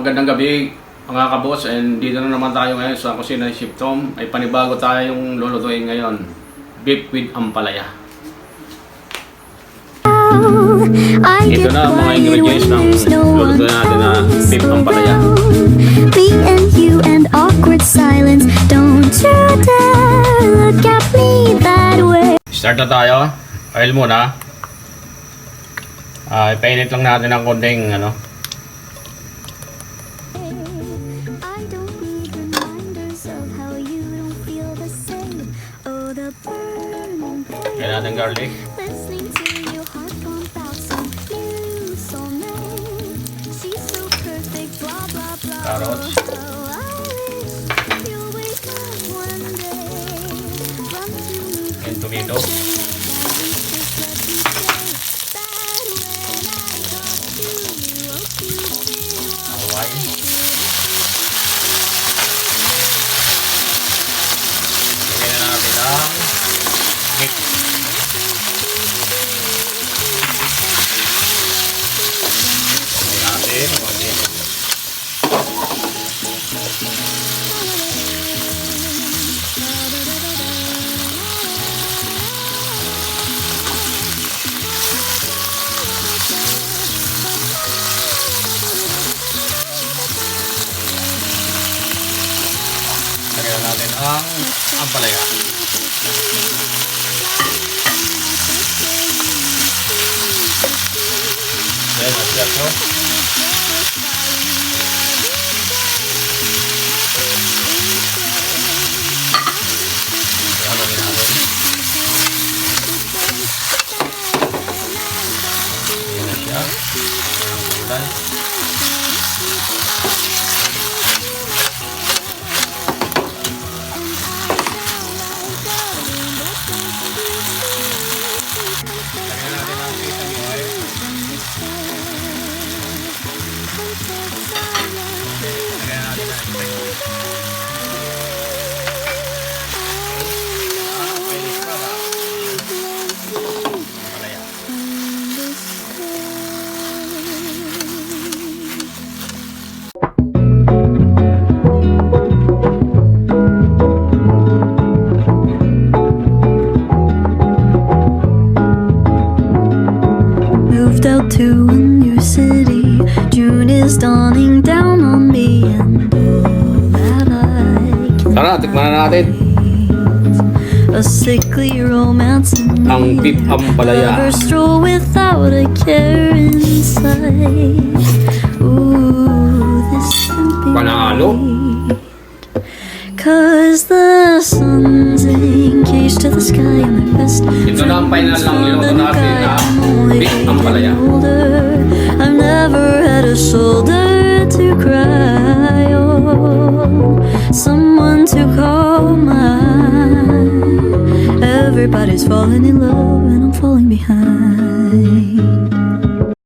Magandang gabi mga kaboss, and dito na naman tayo ngayon sa kusina ni Chef Tom. Ay panibago tayong lulutuin ngayon, beef with ampalaya. Ito na ang mga ingredients ng lulutuin natin na beef ampalaya. Me and you and awkward silence. Don't you dare look at me that way. Start na tayo. Oil muna. Ipainit lang natin ng konting Kaya natin garlic. Carrots. And tomato. Hawai. Lagyan na natin ang mix. Lagyan natin. Lagyan natin ang ampalaya. Then, lagyan ko. Halogin natin. Ayan na siya. Kulay. Out to a new city. June is dawning down on me, and all that I can Tara, tikman na natin a sickly romance in ang me. beef ampalaya. Never stroll without a care inside. Ooh, this can't be Panalo. right. 'Cause the sun's engaged to the sky in the west. Ito na ang final lang niluto natin na beef ampalaya. I've never had a shoulder to cry on, someone to call mine. Everybody's falling in love and I'm falling behind.